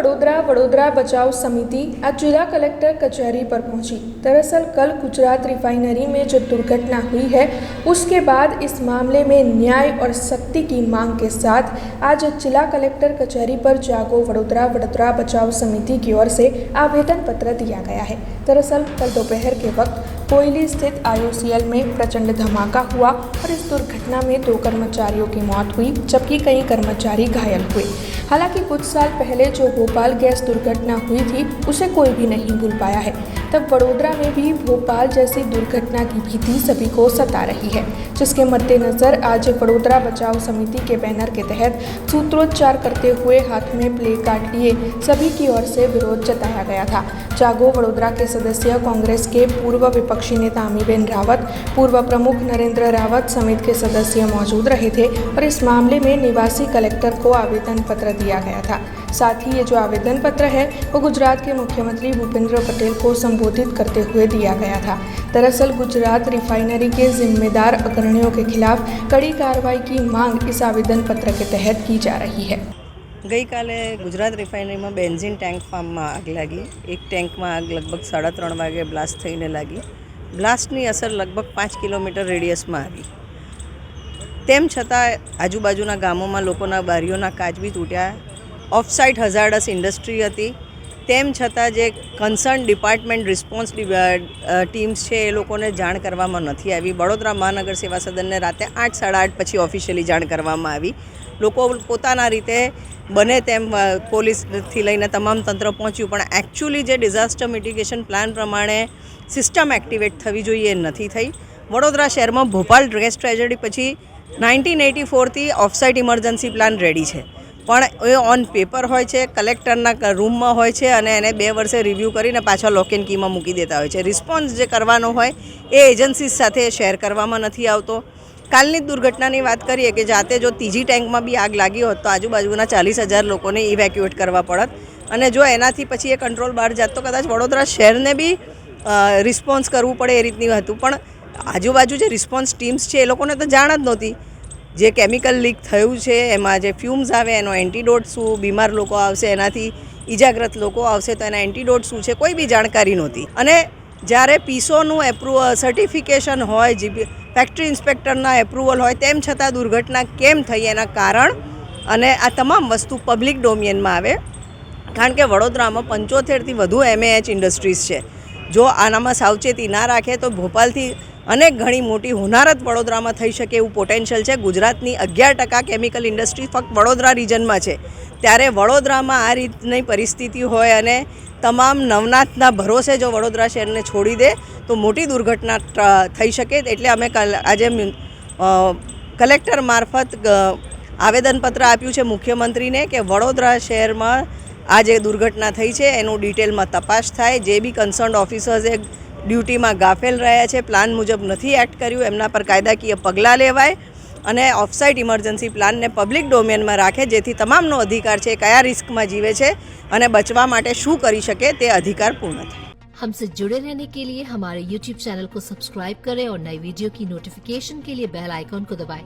वडोदरा बचाव समिति आज जिला कलेक्टर कचहरी पर पहुंची। दरअसल कल गुजरात रिफाइनरी में जो दुर्घटना हुई है उसके बाद इस मामले में न्याय और सख्ती की मांग के साथ आज जिला कलेक्टर कचहरी पर जागो वडोदरा बचाव समिति की ओर से आवेदन पत्र दिया गया है। दरअसल कल दोपहर के वक्त कोयली स्थित IOCL में प्रचंड धमाका हुआ और इस दुर्घटना में 2 कर्मचारियों की मौत हुई जबकि कई कर्मचारी घायल हुए। हालांकि कुछ साल पहले जो भोपाल गैस दुर्घटना हुई थी उसे कोई भी नहीं भूल पाया है। तब वडोदरा में भी भोपाल जैसी दुर्घटना की भीति सभी को सता रही है, जिसके मद्देनजर आज वडोदरा बचाव समिति के बैनर के तहत सूत्रोच्चार करते हुए हाथ में प्ले कार्ड लिए सभी की ओर से विरोध जताया गया था। जागो वडोदरा के सदस्य कांग्रेस के पूर्व विपक्षी नेता अमीबेन रावत, पूर्व प्रमुख नरेंद्र रावत समेत के सदस्य मौजूद रहे थे और इस मामले में निवासी कलेक्टर को आवेदन पत्र दिया गया था। साथ ही ये जो आवेदन पत्र है वो गुजरात के मुख्यमंत्री भूपेंद्र पटेल को संबोधित करते हुए दिया गया था। दरअसल गुजरात रिफाइनरी के जिम्मेदार अग्रणियों के खिलाफ कड़ी कार्रवाई की मांग इस आवेदन पत्र के तहत की जा रही है। गई काले गुजरात रिफाइनरी में बेन्जीन टैंक फार्म में आग लगी। एक टैंक में आग लगभग 3:30 वागे ब्लास्ट थईने लागी। ब्लास्टनी असर लगभग 5 किलोमीटर रेडियस में आई। तेम छतां आजूबाजूना गामों में लोकोना बारीओना काच बी तूट्या। ऑफ साइट हजार्डस इंडस्ट्री हती। तेम छतां जे कन्सर्न डिपार्टमेंट रिस्पोन्स टीम्स छे ए लोकोने जाण करवामां नथी आवी। वडोदरा महानगर सेवा सदनने राते 8 साढ़ा 8 पछी ऑफिशियली जाण करवामां आवी। लोको पोताना रीते बने तेम पोलीसथी लईने तमाम तंत्र पहोंच्युं, पण एक्चुअली जे डिઝાસ્ટર મિટિગેશન प्लान प्रमाणे सिस्टम एक्टिवेट थवी जोईए नथी थई। वडोदरा शहेरमां भोपाल गैस ट्रेजेडी पछी 1984 थी ऑफसाइट इमरजन्सी प्लान रेडी है, पण ए ऑन पेपर होय छे, कलेक्टरना रूम में होय छे अने एने 2 वर्षे रिव्यू करीने पाछा लॉक एन कीमां मूकी देता होय छे। रिस्पोन्स जे करवानो होय ए एजन्सीज साथे शेर करवामां नथी आवतो। कालनी दुर्घटनानी बात करिए कि जाते जो तीजी टैंक में भी आग लगी होत तो आजूबाजूना 40,000 लोकोने इवेक्युएट करवा पड़त अने जो एनाथी पछी ए कंट्रोल बहार जात तो कदाच वडोदरा शहेरने भी रिस्पोन्स करवू पड़े ए रीतनी हतुं, पण आजूबाजू जे रिस्पोन्स टीम्स छे ए लोकोने तो जाण ज नहोती। जे केमिकल लीक थयुं छे एमां जे फ्यूम्स आवे एनो एंटीडोट शुं, बीमार लोको आवशे एनाथी इजाग्रस्त लोको आवशे तो एना एंटीडोट शुं छे कोई भी जाणकारी नहोती। अने જ્યારે પીસોનું સર્ટિફિકેશન હોય, જીપી ફેક્ટરી ઇન્સ્પેક્ટરના એપ્રુવલ હોય, તેમ છતાં દુર્ઘટના કેમ થઈ એના કારણ અને આ તમામ વસ્તુ પબ્લિક ડોમિયનમાં આવે, કારણ કે વડોદરામાં 75થી વધુ MAH ઇન્ડસ્ટ્રીઝ છે। જો આનામાં સાવચેતી ના રાખે તો ભોપાલથી અનેક ઘણી મોટી હોનારત વડોદરામાં થઈ શકે એવું પોટેન્શિયલ છે। ગુજરાતની 11% કેમિકલ ઇન્ડસ્ટ્રી ફક્ત વડોદરા રિજનમાં છે, ત્યારે વડોદરામાં આ રીતની પરિસ્થિતિ હોય અને તમામ નવનાથના ભરોસે જો વડોદરા શહેરને છોડી દે તો મોટી દુર્ઘટના થઈ શકે। એટલે અમે આજે કલેક્ટર મારફત આવેદનપત્ર આપ્યું છે મુખ્યમંત્રીને કે વડોદરા શહેરમાં આ જે દુર્ઘટના થઈ છે એનું ડિટેલમાં તપાસ થાય। જે બી કન્સર્ન્ડ ઓફિસર્સે ડ્યુટીમાં ગાફેલ રહ્યા છે, પ્લાન મુજબ નથી એક્ટ કર્યું, એમના પર કાયદાકીય પગલાં લેવાય અને ઓફસાઇટ ઇમરજન્સી પ્લાનને પબ્લિક ડોમેનમાં રાખે, જેથી તમામનો અધિકાર છે કયા રિસ્કમાં જીવે છે અને બચવા માટે શું કરી શકે તે अधिकार पूर्ण થાય। हमसे जुड़े रहने के लिए हमारे YouTube चैनल को सब्सक्राइब करें और नई वीडियो की नोटिफिकेशन के लिए बेल आइकॉन को दबाएं।